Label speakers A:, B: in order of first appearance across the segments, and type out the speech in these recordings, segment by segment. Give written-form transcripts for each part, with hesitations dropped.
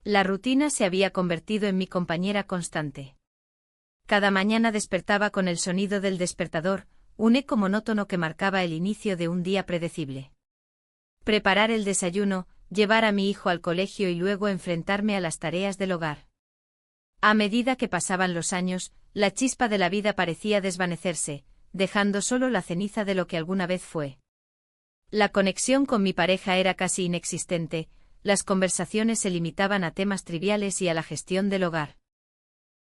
A: La rutina se había convertido en mi compañera constante. Cada mañana despertaba con el sonido del despertador, un eco monótono que marcaba el inicio de un día predecible. Preparar el desayuno, llevar a mi hijo al colegio y luego enfrentarme a las tareas del hogar. A medida que pasaban los años, la chispa de la vida parecía desvanecerse, dejando solo la ceniza de lo que alguna vez fue. La conexión con mi pareja era casi inexistente, las conversaciones se limitaban a temas triviales y a la gestión del hogar.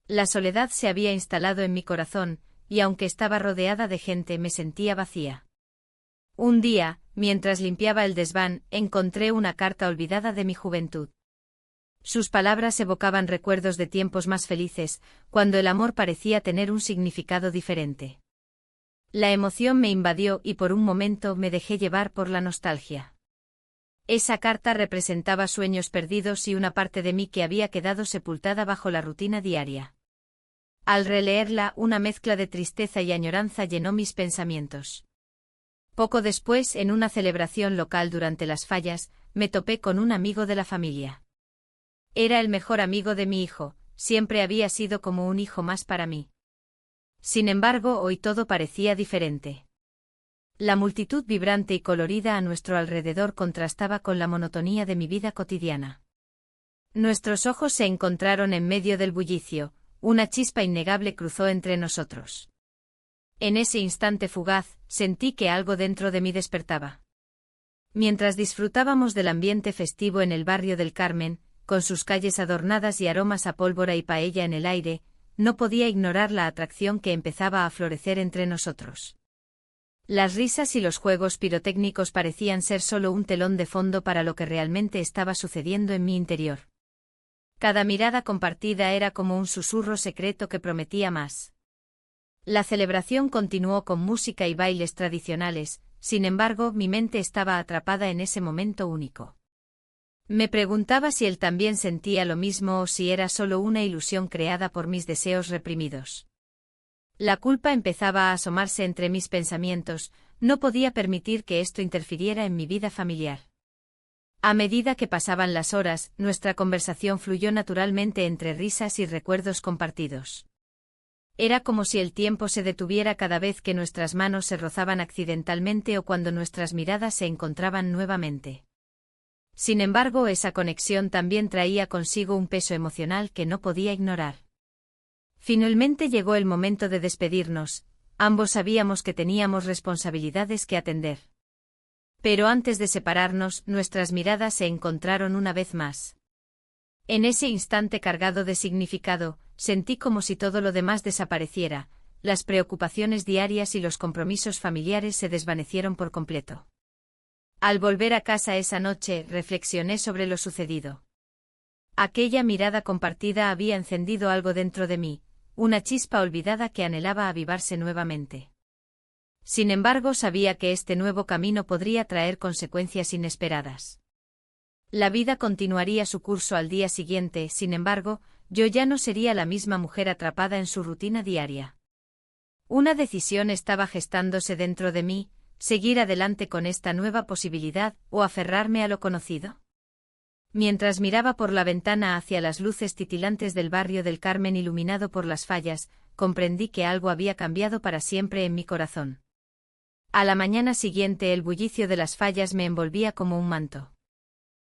A: La soledad se había instalado en mi corazón, y aunque estaba rodeada de gente me sentía vacía. Un día, mientras limpiaba el desván, encontré una carta olvidada de mi juventud. Sus palabras evocaban recuerdos de tiempos más felices, cuando el amor parecía tener un significado diferente. La emoción me invadió y por un momento me dejé llevar por la nostalgia. Esa carta representaba sueños perdidos y una parte de mí que había quedado sepultada bajo la rutina diaria. Al releerla, una mezcla de tristeza y añoranza llenó mis pensamientos. Poco después, en una celebración local durante las fallas, me topé con un amigo de la familia. Era el mejor amigo de mi hijo, siempre había sido como un hijo más para mí. Sin embargo, hoy todo parecía diferente. La multitud vibrante y colorida a nuestro alrededor contrastaba con la monotonía de mi vida cotidiana. Nuestros ojos se encontraron en medio del bullicio, una chispa innegable cruzó entre nosotros. En ese instante fugaz, sentí que algo dentro de mí despertaba. Mientras disfrutábamos del ambiente festivo en el barrio del Carmen, con sus calles adornadas y aromas a pólvora y paella en el aire, no podía ignorar la atracción que empezaba a florecer entre nosotros. Las risas y los juegos pirotécnicos parecían ser solo un telón de fondo para lo que realmente estaba sucediendo en mi interior. Cada mirada compartida era como un susurro secreto que prometía más. La celebración continuó con música y bailes tradicionales, sin embargo, mi mente estaba atrapada en ese momento único. Me preguntaba si él también sentía lo mismo o si era solo una ilusión creada por mis deseos reprimidos. La culpa empezaba a asomarse entre mis pensamientos, no podía permitir que esto interfiriera en mi vida familiar. A medida que pasaban las horas, nuestra conversación fluyó naturalmente entre risas y recuerdos compartidos. Era como si el tiempo se detuviera cada vez que nuestras manos se rozaban accidentalmente o cuando nuestras miradas se encontraban nuevamente. Sin embargo, esa conexión también traía consigo un peso emocional que no podía ignorar. Finalmente llegó el momento de despedirnos, ambos sabíamos que teníamos responsabilidades que atender. Pero antes de separarnos, nuestras miradas se encontraron una vez más. En ese instante cargado de significado, sentí como si todo lo demás desapareciera, las preocupaciones diarias y los compromisos familiares se desvanecieron por completo. Al volver a casa esa noche, reflexioné sobre lo sucedido. Aquella mirada compartida había encendido algo dentro de mí, una chispa olvidada que anhelaba avivarse nuevamente. Sin embargo, sabía que este nuevo camino podría traer consecuencias inesperadas. La vida continuaría su curso al día siguiente, sin embargo, yo ya no sería la misma mujer atrapada en su rutina diaria. Una decisión estaba gestándose dentro de mí, seguir adelante con esta nueva posibilidad o aferrarme a lo conocido. Mientras miraba por la ventana hacia las luces titilantes del barrio del Carmen iluminado por las fallas, comprendí que algo había cambiado para siempre en mi corazón. A la mañana siguiente el bullicio de las fallas me envolvía como un manto.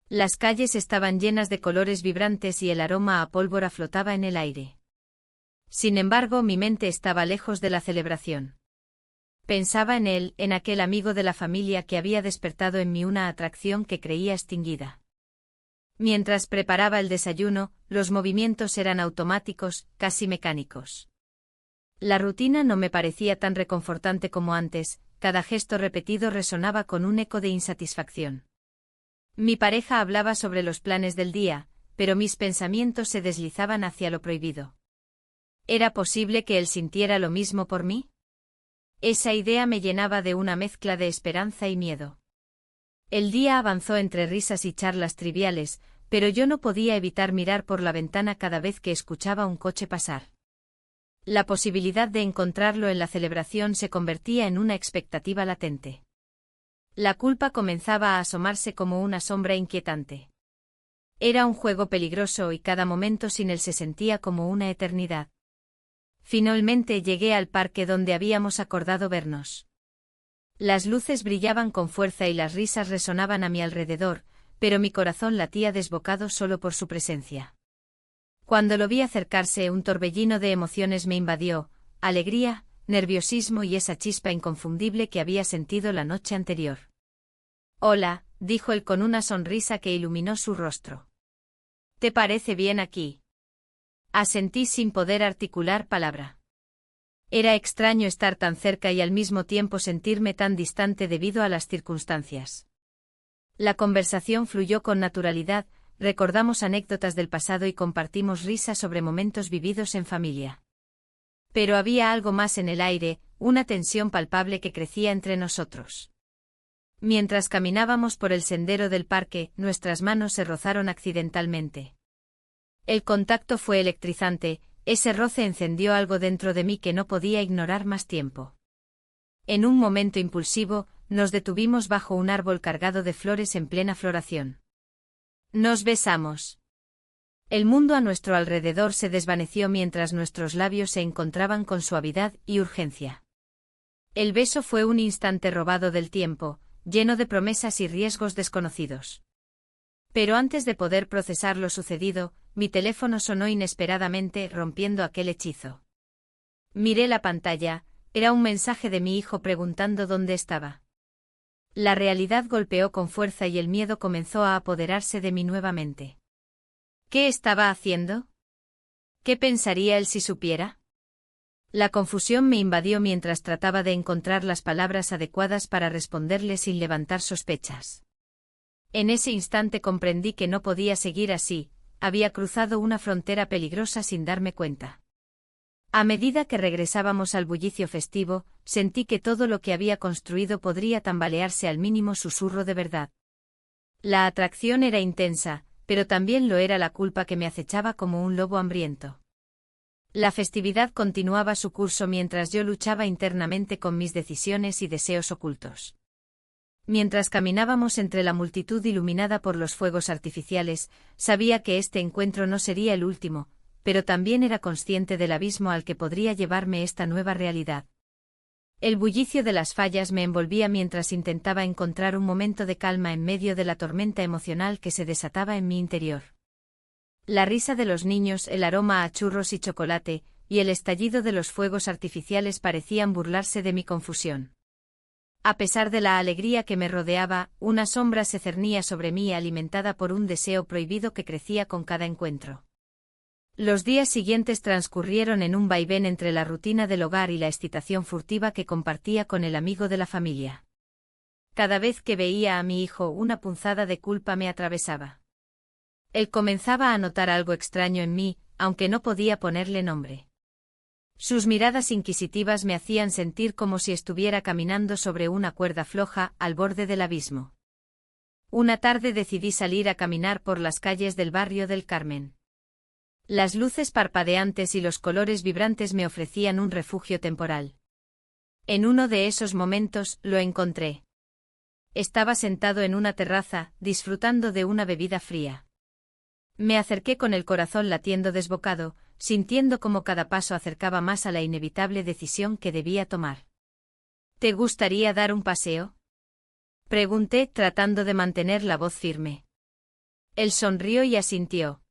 A: Las calles estaban llenas de colores vibrantes y el aroma a pólvora flotaba en el aire. Sin embargo, mi mente estaba lejos de la celebración. Pensaba en él, en aquel amigo de la familia que había despertado en mí una atracción que creía extinguida. Mientras preparaba el desayuno, los movimientos eran automáticos, casi mecánicos. La rutina no me parecía tan reconfortante como antes, cada gesto repetido resonaba con un eco de insatisfacción. Mi pareja hablaba sobre los planes del día, pero mis pensamientos se deslizaban hacia lo prohibido. ¿Era posible que él sintiera lo mismo por mí? Esa idea me llenaba de una mezcla de esperanza y miedo. El día avanzó entre risas y charlas triviales, pero yo no podía evitar mirar por la ventana cada vez que escuchaba un coche pasar. La posibilidad de encontrarlo en la celebración se convertía en una expectativa latente. La culpa comenzaba a asomarse como una sombra inquietante. Era un juego peligroso y cada momento sin él se sentía como una eternidad. Finalmente llegué al parque donde habíamos acordado vernos. Las luces brillaban con fuerza y las risas resonaban a mi alrededor, pero mi corazón latía desbocado solo por su presencia. Cuando lo vi acercarse, un torbellino de emociones me invadió, alegría, nerviosismo y esa chispa inconfundible que había sentido la noche anterior. «Hola», dijo él con una sonrisa que iluminó su rostro. «¿Te parece bien aquí?» Asentí sin poder articular palabra. Era extraño estar tan cerca y al mismo tiempo sentirme tan distante debido a las circunstancias. La conversación fluyó con naturalidad, recordamos anécdotas del pasado y compartimos risas sobre momentos vividos en familia. Pero había algo más en el aire, una tensión palpable que crecía entre nosotros. Mientras caminábamos por el sendero del parque, nuestras manos se rozaron accidentalmente. El contacto fue electrizante, ese roce encendió algo dentro de mí que no podía ignorar más tiempo. En un momento impulsivo, nos detuvimos bajo un árbol cargado de flores en plena floración. Nos besamos. El mundo a nuestro alrededor se desvaneció mientras nuestros labios se encontraban con suavidad y urgencia. El beso fue un instante robado del tiempo, lleno de promesas y riesgos desconocidos. Pero antes de poder procesar lo sucedido, mi teléfono sonó inesperadamente, rompiendo aquel hechizo. Miré la pantalla, era un mensaje de mi hijo preguntando dónde estaba. La realidad golpeó con fuerza y el miedo comenzó a apoderarse de mí nuevamente. ¿Qué estaba haciendo? ¿Qué pensaría él si supiera? La confusión me invadió mientras trataba de encontrar las palabras adecuadas para responderle sin levantar sospechas. En ese instante comprendí que no podía seguir así, había cruzado una frontera peligrosa sin darme cuenta. A medida que regresábamos al bullicio festivo, sentí que todo lo que había construido podría tambalearse al mínimo susurro de verdad. La atracción era intensa, pero también lo era la culpa que me acechaba como un lobo hambriento. La festividad continuaba su curso mientras yo luchaba internamente con mis decisiones y deseos ocultos. Mientras caminábamos entre la multitud iluminada por los fuegos artificiales, sabía que este encuentro no sería el último, pero también era consciente del abismo al que podría llevarme esta nueva realidad. El bullicio de las fallas me envolvía mientras intentaba encontrar un momento de calma en medio de la tormenta emocional que se desataba en mi interior. La risa de los niños, el aroma a churros y chocolate, y el estallido de los fuegos artificiales parecían burlarse de mi confusión. A pesar de la alegría que me rodeaba, una sombra se cernía sobre mí alimentada por un deseo prohibido que crecía con cada encuentro. Los días siguientes transcurrieron en un vaivén entre la rutina del hogar y la excitación furtiva que compartía con el amigo de la familia. Cada vez que veía a mi hijo, una punzada de culpa me atravesaba. Él comenzaba a notar algo extraño en mí, aunque no podía ponerle nombre. Sus miradas inquisitivas me hacían sentir como si estuviera caminando sobre una cuerda floja, al borde del abismo. Una tarde decidí salir a caminar por las calles del barrio del Carmen. Las luces parpadeantes y los colores vibrantes me ofrecían un refugio temporal. En uno de esos momentos, lo encontré. Estaba sentado en una terraza, disfrutando de una bebida fría. Me acerqué con el corazón latiendo desbocado, sintiendo como cada paso acercaba más a la inevitable decisión que debía tomar. ¿Te gustaría dar un paseo?, pregunté, tratando de mantener la voz firme. Él sonrió y asintió.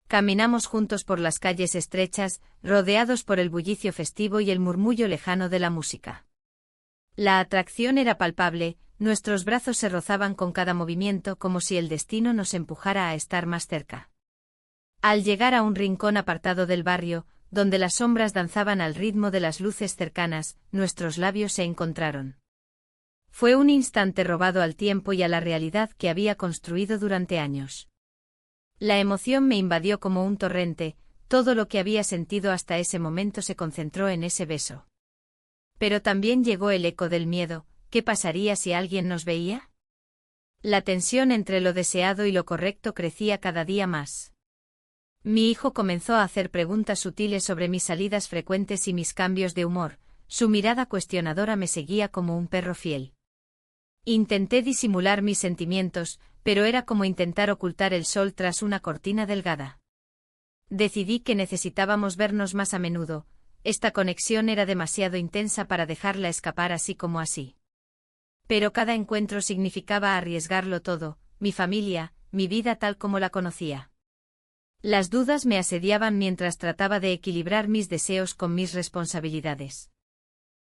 A: Caminamos juntos por las calles estrechas, rodeados por el bullicio festivo y el murmullo lejano de la música. La atracción era palpable, nuestros brazos se rozaban con cada movimiento como si el destino nos empujara a estar más cerca. Al llegar a un rincón apartado del barrio, donde las sombras danzaban al ritmo de las luces cercanas, nuestros labios se encontraron. Fue un instante robado al tiempo y a la realidad que había construido durante años. La emoción me invadió como un torrente, todo lo que había sentido hasta ese momento se concentró en ese beso. Pero también llegó el eco del miedo. ¿Qué pasaría si alguien nos veía? La tensión entre lo deseado y lo correcto crecía cada día más. Mi hijo comenzó a hacer preguntas sutiles sobre mis salidas frecuentes y mis cambios de humor, su mirada cuestionadora me seguía como un perro fiel. Intenté disimular mis sentimientos, pero era como intentar ocultar el sol tras una cortina delgada. Decidí que necesitábamos vernos más a menudo, esta conexión era demasiado intensa para dejarla escapar así como así. Pero cada encuentro significaba arriesgarlo todo, mi familia, mi vida tal como la conocía. Las dudas me asediaban mientras trataba de equilibrar mis deseos con mis responsabilidades.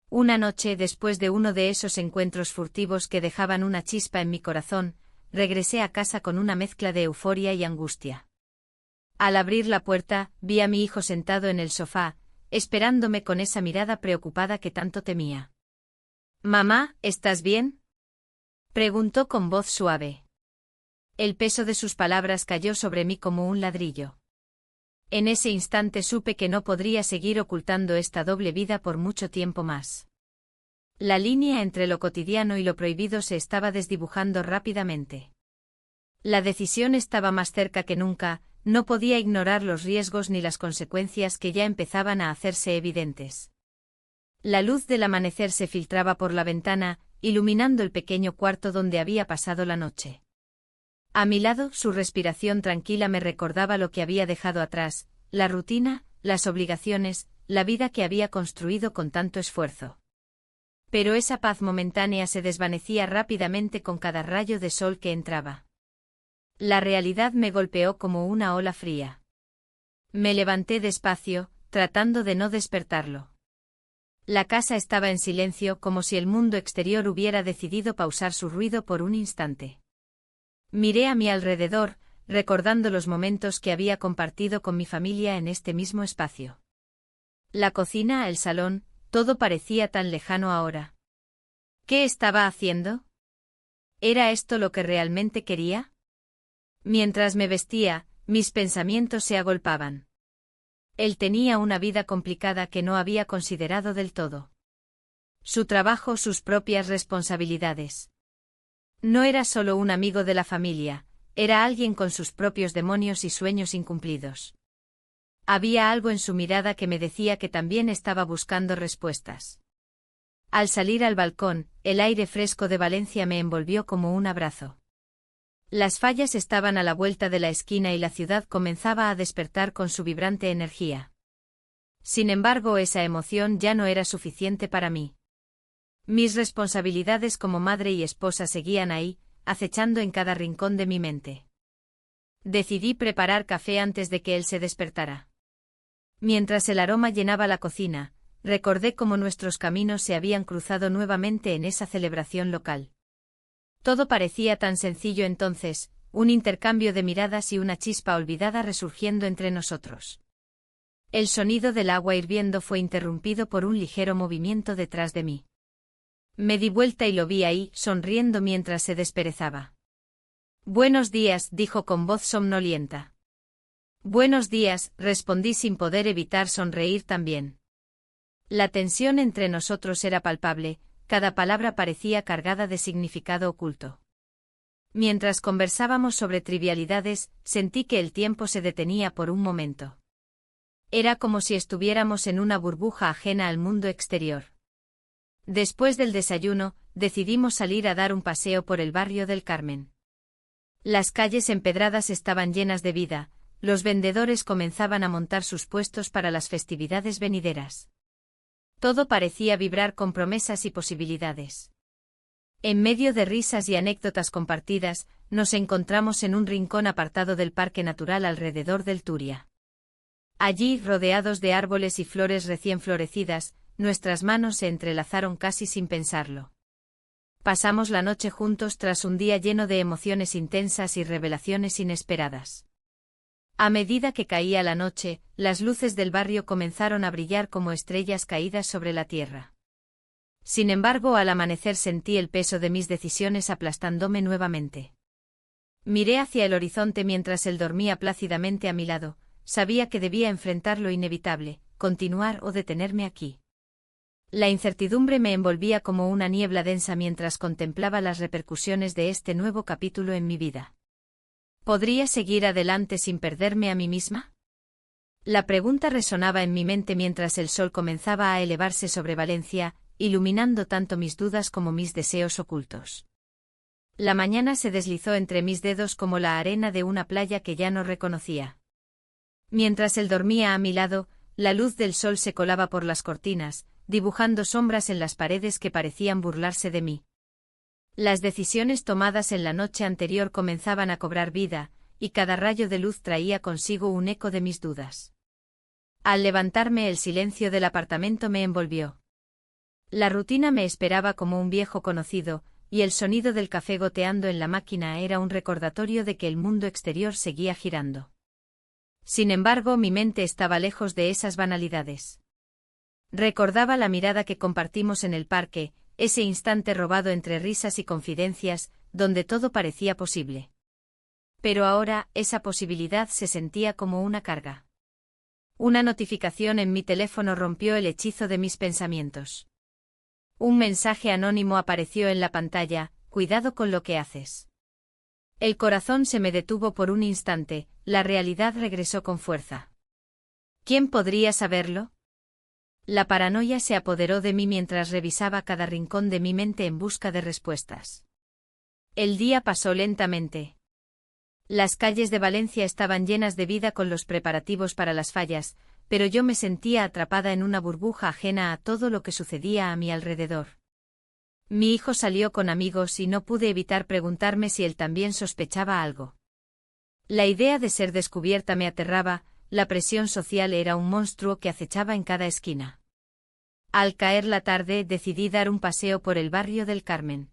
A: Una noche, después de uno de esos encuentros furtivos que dejaban una chispa en mi corazón, regresé a casa con una mezcla de euforia y angustia. Al abrir la puerta, vi a mi hijo sentado en el sofá, esperándome con esa mirada preocupada que tanto temía. «Mamá, ¿estás bien?», preguntó con voz suave. El peso de sus palabras cayó sobre mí como un ladrillo. En ese instante supe que no podría seguir ocultando esta doble vida por mucho tiempo más. La línea entre lo cotidiano y lo prohibido se estaba desdibujando rápidamente. La decisión estaba más cerca que nunca, no podía ignorar los riesgos ni las consecuencias que ya empezaban a hacerse evidentes. La luz del amanecer se filtraba por la ventana, iluminando el pequeño cuarto donde había pasado la noche. A mi lado, su respiración tranquila me recordaba lo que había dejado atrás, la rutina, las obligaciones, la vida que había construido con tanto esfuerzo. Pero esa paz momentánea se desvanecía rápidamente con cada rayo de sol que entraba. La realidad me golpeó como una ola fría. Me levanté despacio, tratando de no despertarlo. La casa estaba en silencio como si el mundo exterior hubiera decidido pausar su ruido por un instante. Miré a mi alrededor, recordando los momentos que había compartido con mi familia en este mismo espacio. La cocina, el salón, todo parecía tan lejano ahora. ¿Qué estaba haciendo? ¿Era esto lo que realmente quería? Mientras me vestía, mis pensamientos se agolpaban. Él tenía una vida complicada que no había considerado del todo. Su trabajo, sus propias responsabilidades. No era solo un amigo de la familia, era alguien con sus propios demonios y sueños incumplidos. Había algo en su mirada que me decía que también estaba buscando respuestas. Al salir al balcón, el aire fresco de Valencia me envolvió como un abrazo. Las fallas estaban a la vuelta de la esquina y la ciudad comenzaba a despertar con su vibrante energía. Sin embargo, esa emoción ya no era suficiente para mí. Mis responsabilidades como madre y esposa seguían ahí, acechando en cada rincón de mi mente. Decidí preparar café antes de que él se despertara. Mientras el aroma llenaba la cocina, recordé cómo nuestros caminos se habían cruzado nuevamente en esa celebración local. Todo parecía tan sencillo entonces, un intercambio de miradas y una chispa olvidada resurgiendo entre nosotros. El sonido del agua hirviendo fue interrumpido por un ligero movimiento detrás de mí. Me di vuelta y lo vi ahí, sonriendo mientras se desperezaba. «Buenos días», dijo con voz somnolienta. «Buenos días», respondí sin poder evitar sonreír también. La tensión entre nosotros era palpable, cada palabra parecía cargada de significado oculto. Mientras conversábamos sobre trivialidades, sentí que el tiempo se detenía por un momento. Era como si estuviéramos en una burbuja ajena al mundo exterior. Después del desayuno, decidimos salir a dar un paseo por el barrio del Carmen. Las calles empedradas estaban llenas de vida, los vendedores comenzaban a montar sus puestos para las festividades venideras. Todo parecía vibrar con promesas y posibilidades. En medio de risas y anécdotas compartidas, nos encontramos en un rincón apartado del parque natural alrededor del Turia. Allí, rodeados de árboles y flores recién florecidas, nuestras manos se entrelazaron casi sin pensarlo. Pasamos la noche juntos tras un día lleno de emociones intensas y revelaciones inesperadas. A medida que caía la noche, las luces del barrio comenzaron a brillar como estrellas caídas sobre la tierra. Sin embargo, al amanecer sentí el peso de mis decisiones aplastándome nuevamente. Miré hacia el horizonte mientras él dormía plácidamente a mi lado, sabía que debía enfrentar lo inevitable, continuar o detenerme aquí. La incertidumbre me envolvía como una niebla densa mientras contemplaba las repercusiones de este nuevo capítulo en mi vida. ¿Podría seguir adelante sin perderme a mí misma? La pregunta resonaba en mi mente mientras el sol comenzaba a elevarse sobre Valencia, iluminando tanto mis dudas como mis deseos ocultos. La mañana se deslizó entre mis dedos como la arena de una playa que ya no reconocía. Mientras él dormía a mi lado, la luz del sol se colaba por las cortinas, dibujando sombras en las paredes que parecían burlarse de mí. Las decisiones tomadas en la noche anterior comenzaban a cobrar vida, y cada rayo de luz traía consigo un eco de mis dudas. Al levantarme, el silencio del apartamento me envolvió. La rutina me esperaba como un viejo conocido, y el sonido del café goteando en la máquina era un recordatorio de que el mundo exterior seguía girando. Sin embargo, mi mente estaba lejos de esas banalidades. Recordaba la mirada que compartimos en el parque, ese instante robado entre risas y confidencias, donde todo parecía posible. Pero ahora, esa posibilidad se sentía como una carga. Una notificación en mi teléfono rompió el hechizo de mis pensamientos. Un mensaje anónimo apareció en la pantalla: cuidado con lo que haces. El corazón se me detuvo por un instante, la realidad regresó con fuerza. ¿Quién podría saberlo? La paranoia se apoderó de mí mientras revisaba cada rincón de mi mente en busca de respuestas. El día pasó lentamente. Las calles de Valencia estaban llenas de vida con los preparativos para las fallas, pero yo me sentía atrapada en una burbuja ajena a todo lo que sucedía a mi alrededor. Mi hijo salió con amigos y no pude evitar preguntarme si él también sospechaba algo. La idea de ser descubierta me aterraba, la presión social era un monstruo que acechaba en cada esquina. Al caer la tarde decidí dar un paseo por el barrio del Carmen.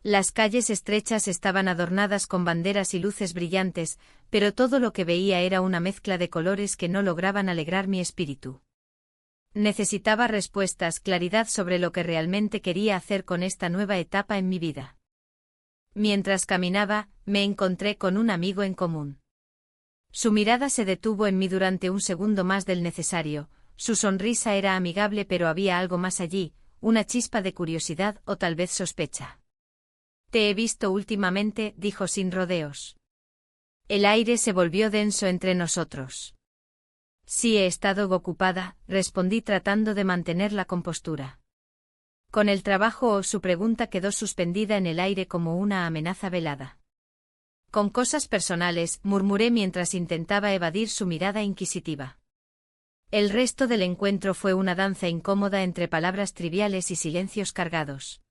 A: Las calles estrechas estaban adornadas con banderas y luces brillantes, pero todo lo que veía era una mezcla de colores que no lograban alegrar mi espíritu. Necesitaba respuestas, claridad sobre lo que realmente quería hacer con esta nueva etapa en mi vida. Mientras caminaba, me encontré con un amigo en común. Su mirada se detuvo en mí durante un segundo más del necesario, su sonrisa era amigable pero había algo más allí, una chispa de curiosidad o tal vez sospecha. «Te he visto últimamente», dijo sin rodeos. El aire se volvió denso entre nosotros. «Sí, he estado ocupada», respondí tratando de mantener la compostura. ¿Con el trabajo o?» Su pregunta quedó suspendida en el aire como una amenaza velada. «Con cosas personales», murmuré mientras intentaba evadir su mirada inquisitiva. El resto del encuentro fue una danza incómoda entre palabras triviales y silencios cargados.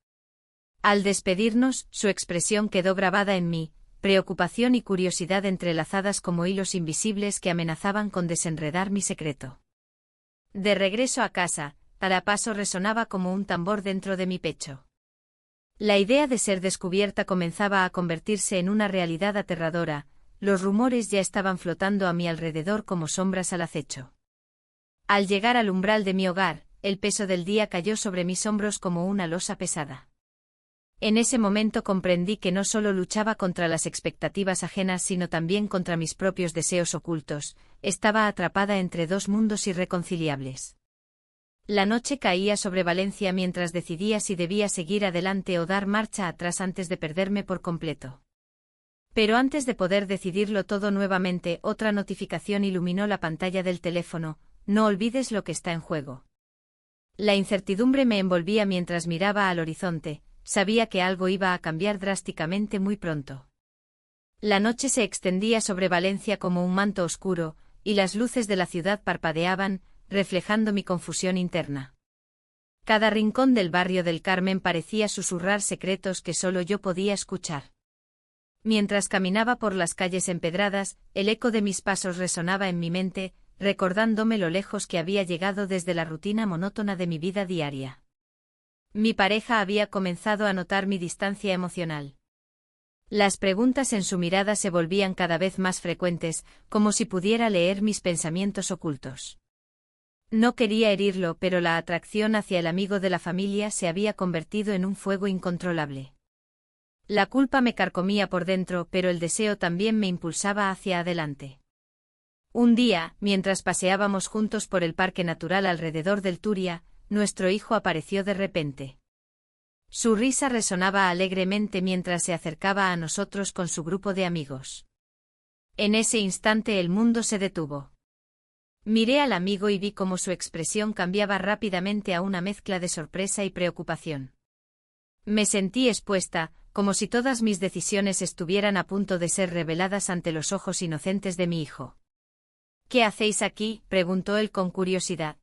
A: Al despedirnos, su expresión quedó grabada en mí, preocupación y curiosidad entrelazadas como hilos invisibles que amenazaban con desenredar mi secreto. De regreso a casa, cada paso resonaba como un tambor dentro de mi pecho. La idea de ser descubierta comenzaba a convertirse en una realidad aterradora, los rumores ya estaban flotando a mi alrededor como sombras al acecho. Al llegar al umbral de mi hogar, el peso del día cayó sobre mis hombros como una losa pesada. En ese momento comprendí que no solo luchaba contra las expectativas ajenas sino también contra mis propios deseos ocultos, estaba atrapada entre dos mundos irreconciliables. La noche caía sobre Valencia mientras decidía si debía seguir adelante o dar marcha atrás antes de perderme por completo. Pero antes de poder decidirlo todo nuevamente, otra notificación iluminó la pantalla del teléfono: «No olvides lo que está en juego». La incertidumbre me envolvía mientras miraba al horizonte. Sabía que algo iba a cambiar drásticamente muy pronto. La noche se extendía sobre Valencia como un manto oscuro, y las luces de la ciudad parpadeaban, reflejando mi confusión interna. Cada rincón del barrio del Carmen parecía susurrar secretos que solo yo podía escuchar. Mientras caminaba por las calles empedradas, el eco de mis pasos resonaba en mi mente, recordándome lo lejos que había llegado desde la rutina monótona de mi vida diaria. Mi pareja había comenzado a notar mi distancia emocional. Las preguntas en su mirada se volvían cada vez más frecuentes, como si pudiera leer mis pensamientos ocultos. No quería herirlo, pero la atracción hacia el amigo de la familia se había convertido en un fuego incontrolable. La culpa me carcomía por dentro, pero el deseo también me impulsaba hacia adelante. Un día, mientras paseábamos juntos por el parque natural alrededor del Turia, nuestro hijo apareció de repente. Su risa resonaba alegremente mientras se acercaba a nosotros con su grupo de amigos. En ese instante el mundo se detuvo. Miré al amigo y vi cómo su expresión cambiaba rápidamente a una mezcla de sorpresa y preocupación. Me sentí expuesta, como si todas mis decisiones estuvieran a punto de ser reveladas ante los ojos inocentes de mi hijo. «¿Qué hacéis aquí?», preguntó él con curiosidad.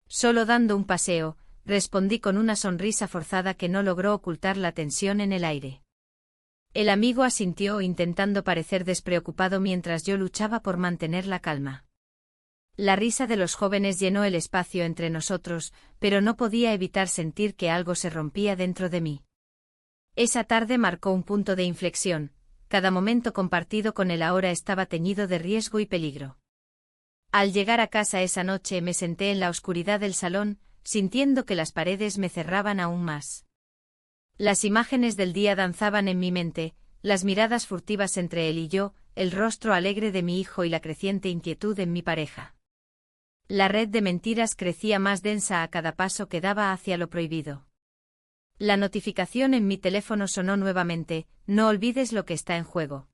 A: «Solo dando un paseo», respondí con una sonrisa forzada que no logró ocultar la tensión en el aire. El amigo asintió intentando parecer despreocupado mientras yo luchaba por mantener la calma. La risa de los jóvenes llenó el espacio entre nosotros, pero no podía evitar sentir que algo se rompía dentro de mí. Esa tarde marcó un punto de inflexión, cada momento compartido con él ahora estaba teñido de riesgo y peligro. Al llegar a casa esa noche me senté en la oscuridad del salón, sintiendo que las paredes me cerraban aún más. Las imágenes del día danzaban en mi mente, las miradas furtivas entre él y yo, el rostro alegre de mi hijo y la creciente inquietud en mi pareja. La red de mentiras crecía más densa a cada paso que daba hacia lo prohibido. La notificación en mi teléfono sonó nuevamente, «No olvides lo que está en juego».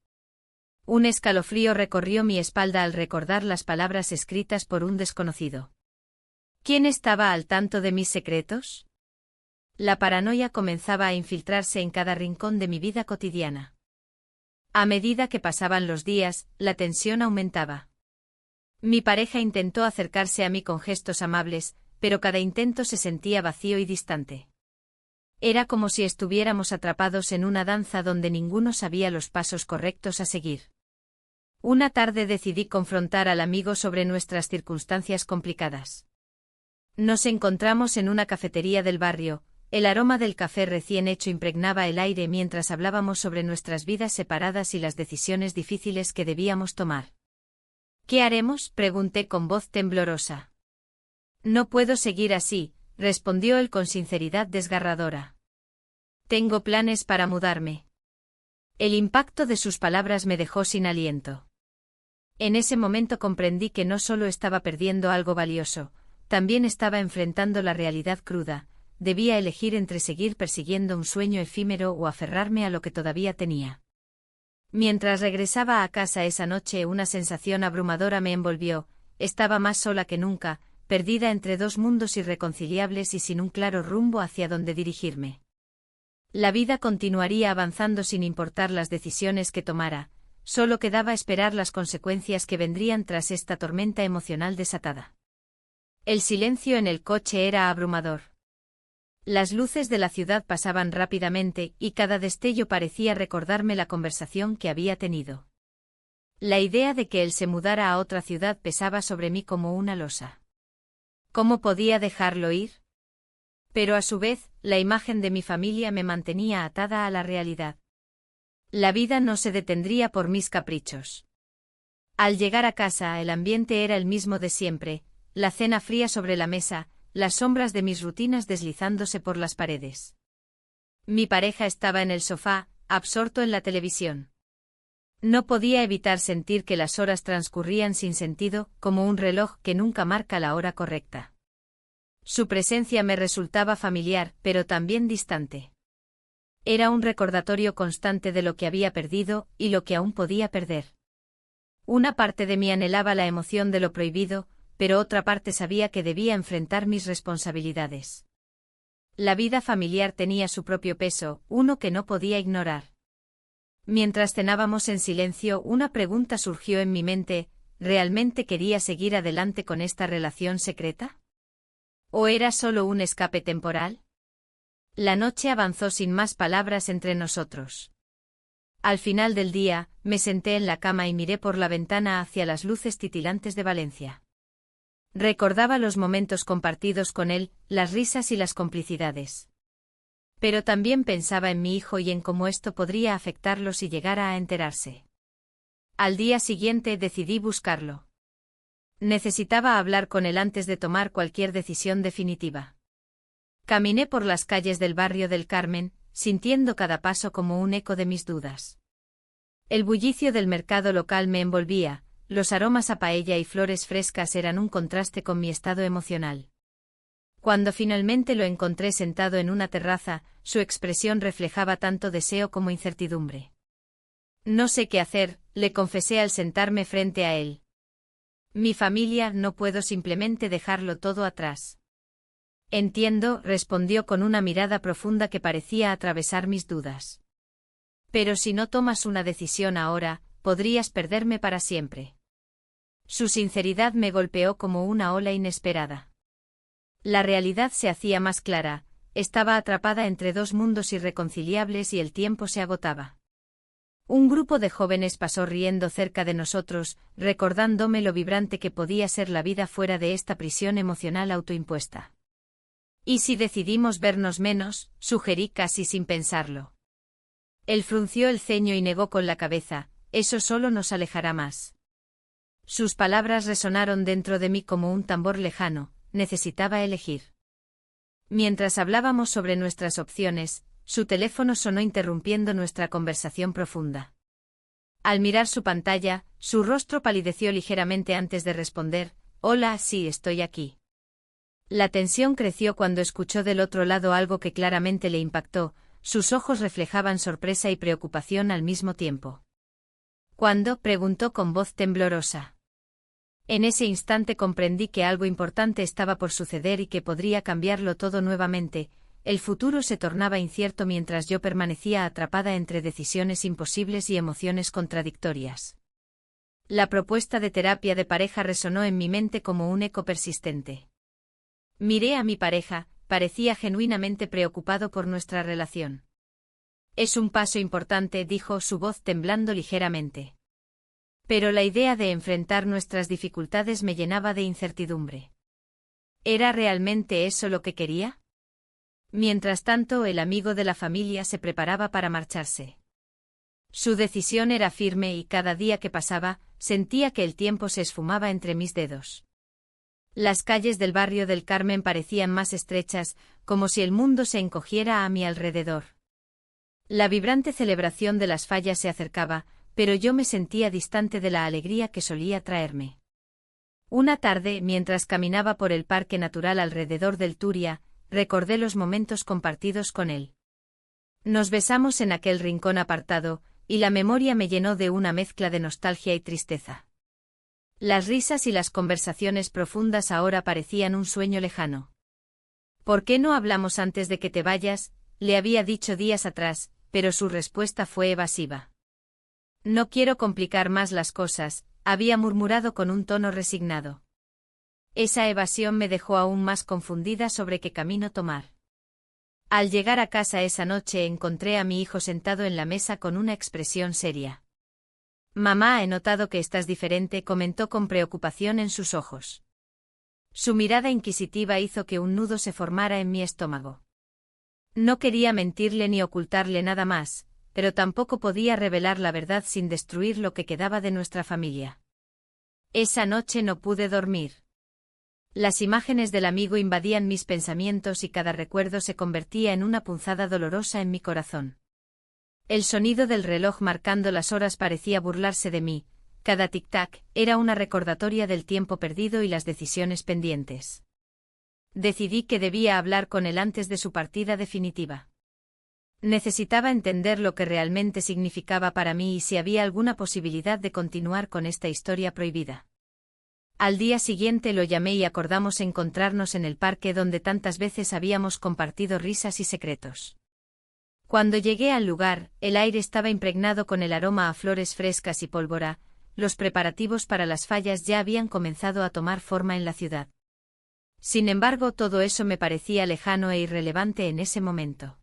A: Un escalofrío recorrió mi espalda al recordar las palabras escritas por un desconocido. ¿Quién estaba al tanto de mis secretos? La paranoia comenzaba a infiltrarse en cada rincón de mi vida cotidiana. A medida que pasaban los días, la tensión aumentaba. Mi pareja intentó acercarse a mí con gestos amables, pero cada intento se sentía vacío y distante. Era como si estuviéramos atrapados en una danza donde ninguno sabía los pasos correctos a seguir. Una tarde decidí confrontar al amigo sobre nuestras circunstancias complicadas. Nos encontramos en una cafetería del barrio, el aroma del café recién hecho impregnaba el aire mientras hablábamos sobre nuestras vidas separadas y las decisiones difíciles que debíamos tomar. «¿Qué haremos?», pregunté con voz temblorosa. «No puedo seguir así», respondió él con sinceridad desgarradora. «Tengo planes para mudarme». El impacto de sus palabras me dejó sin aliento. En ese momento comprendí que no solo estaba perdiendo algo valioso, también estaba enfrentando la realidad cruda, debía elegir entre seguir persiguiendo un sueño efímero o aferrarme a lo que todavía tenía. Mientras regresaba a casa esa noche una sensación abrumadora me envolvió, estaba más sola que nunca, perdida entre dos mundos irreconciliables y sin un claro rumbo hacia dónde dirigirme. La vida continuaría avanzando sin importar las decisiones que tomara, solo quedaba esperar las consecuencias que vendrían tras esta tormenta emocional desatada. El silencio en el coche era abrumador. Las luces de la ciudad pasaban rápidamente y cada destello parecía recordarme la conversación que había tenido. La idea de que él se mudara a otra ciudad pesaba sobre mí como una losa. ¿Cómo podía dejarlo ir? Pero a su vez, la imagen de mi familia me mantenía atada a la realidad. La vida no se detendría por mis caprichos. Al llegar a casa el ambiente era el mismo de siempre, la cena fría sobre la mesa, las sombras de mis rutinas deslizándose por las paredes. Mi pareja estaba en el sofá, absorto en la televisión. No podía evitar sentir que las horas transcurrían sin sentido, como un reloj que nunca marca la hora correcta. Su presencia me resultaba familiar, pero también distante. Era un recordatorio constante de lo que había perdido y lo que aún podía perder. Una parte de mí anhelaba la emoción de lo prohibido, pero otra parte sabía que debía enfrentar mis responsabilidades. La vida familiar tenía su propio peso, uno que no podía ignorar. Mientras cenábamos en silencio, una pregunta surgió en mi mente: ¿realmente quería seguir adelante con esta relación secreta? ¿O era solo un escape temporal? La noche avanzó sin más palabras entre nosotros. Al final del día, me senté en la cama y miré por la ventana hacia las luces titilantes de Valencia. Recordaba los momentos compartidos con él, las risas y las complicidades. Pero también pensaba en mi hijo y en cómo esto podría afectarlo si llegara a enterarse. Al día siguiente decidí buscarlo. Necesitaba hablar con él antes de tomar cualquier decisión definitiva. Caminé por las calles del barrio del Carmen, sintiendo cada paso como un eco de mis dudas. El bullicio del mercado local me envolvía. Los aromas a paella y flores frescas eran un contraste con mi estado emocional. Cuando finalmente lo encontré sentado en una terraza, su expresión reflejaba tanto deseo como incertidumbre. «No sé qué hacer», le confesé al sentarme frente a él. «Mi familia, no puedo simplemente dejarlo todo atrás». «Entiendo», respondió con una mirada profunda que parecía atravesar mis dudas. Pero si no tomas una decisión ahora, podrías perderme para siempre. Su sinceridad me golpeó como una ola inesperada. La realidad se hacía más clara, estaba atrapada entre dos mundos irreconciliables y el tiempo se agotaba. Un grupo de jóvenes pasó riendo cerca de nosotros, recordándome lo vibrante que podía ser la vida fuera de esta prisión emocional autoimpuesta. ¿Y si decidimos vernos menos?, sugerí casi sin pensarlo. Él frunció el ceño y negó con la cabeza, eso solo nos alejará más. Sus palabras resonaron dentro de mí como un tambor lejano, necesitaba elegir. Mientras hablábamos sobre nuestras opciones, su teléfono sonó interrumpiendo nuestra conversación profunda. Al mirar su pantalla, su rostro palideció ligeramente antes de responder, «Hola, sí, estoy aquí». La tensión creció cuando escuchó del otro lado algo que claramente le impactó, sus ojos reflejaban sorpresa y preocupación al mismo tiempo. ¿Cuándo?, preguntó con voz temblorosa. En ese instante comprendí que algo importante estaba por suceder y que podría cambiarlo todo nuevamente. El futuro se tornaba incierto mientras yo permanecía atrapada entre decisiones imposibles y emociones contradictorias. La propuesta de terapia de pareja resonó en mi mente como un eco persistente. Miré a mi pareja, parecía genuinamente preocupado por nuestra relación. Es un paso importante, dijo, su voz temblando ligeramente. Pero la idea de enfrentar nuestras dificultades me llenaba de incertidumbre. ¿Era realmente eso lo que quería? Mientras tanto, el amigo de la familia se preparaba para marcharse. Su decisión era firme y cada día que pasaba, sentía que el tiempo se esfumaba entre mis dedos. Las calles del barrio del Carmen parecían más estrechas, como si el mundo se encogiera a mi alrededor. La vibrante celebración de las fallas se acercaba, pero yo me sentía distante de la alegría que solía traerme. Una tarde, mientras caminaba por el parque natural alrededor del Turia, recordé los momentos compartidos con él. Nos besamos en aquel rincón apartado, y la memoria me llenó de una mezcla de nostalgia y tristeza. Las risas y las conversaciones profundas ahora parecían un sueño lejano. ¿Por qué no hablamos antes de que te vayas?, le había dicho días atrás, pero su respuesta fue evasiva. No quiero complicar más las cosas, había murmurado con un tono resignado. Esa evasión me dejó aún más confundida sobre qué camino tomar. Al llegar a casa esa noche encontré a mi hijo sentado en la mesa con una expresión seria. «Mamá, he notado que estás diferente», comentó con preocupación en sus ojos. Su mirada inquisitiva hizo que un nudo se formara en mi estómago. No quería mentirle ni ocultarle nada más, pero tampoco podía revelar la verdad sin destruir lo que quedaba de nuestra familia. Esa noche no pude dormir. Las imágenes del amigo invadían mis pensamientos y cada recuerdo se convertía en una punzada dolorosa en mi corazón. El sonido del reloj marcando las horas parecía burlarse de mí, cada tic-tac era una recordatoria del tiempo perdido y las decisiones pendientes. Decidí que debía hablar con él antes de su partida definitiva. Necesitaba entender lo que realmente significaba para mí y si había alguna posibilidad de continuar con esta historia prohibida. Al día siguiente lo llamé y acordamos encontrarnos en el parque donde tantas veces habíamos compartido risas y secretos. Cuando llegué al lugar, el aire estaba impregnado con el aroma a flores frescas y pólvora, los preparativos para las fallas ya habían comenzado a tomar forma en la ciudad. Sin embargo, todo eso me parecía lejano e irrelevante en ese momento.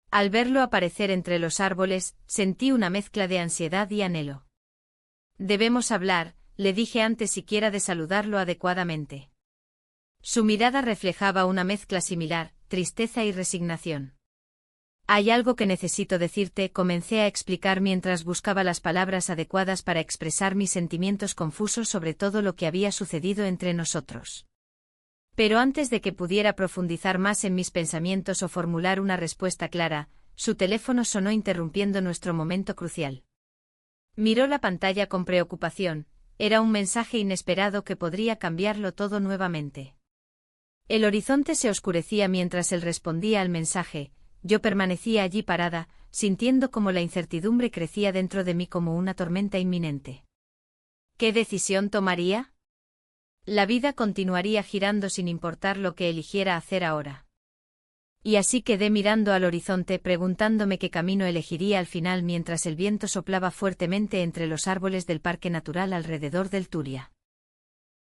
A: Al verlo aparecer entre los árboles, sentí una mezcla de ansiedad y anhelo. «Debemos hablar», le dije antes siquiera de saludarlo adecuadamente. Su mirada reflejaba una mezcla similar, tristeza y resignación. «Hay algo que necesito decirte», comencé a explicar mientras buscaba las palabras adecuadas para expresar mis sentimientos confusos sobre todo lo que había sucedido entre nosotros. Pero antes de que pudiera profundizar más en mis pensamientos o formular una respuesta clara, su teléfono sonó interrumpiendo nuestro momento crucial. Miró la pantalla con preocupación, era un mensaje inesperado que podría cambiarlo todo nuevamente. El horizonte se oscurecía mientras él respondía al mensaje, yo permanecía allí parada, sintiendo como la incertidumbre crecía dentro de mí como una tormenta inminente. ¿Qué decisión tomaría? La vida continuaría girando sin importar lo que eligiera hacer ahora. Y así quedé mirando al horizonte preguntándome qué camino elegiría al final mientras el viento soplaba fuertemente entre los árboles del parque natural alrededor del Turia.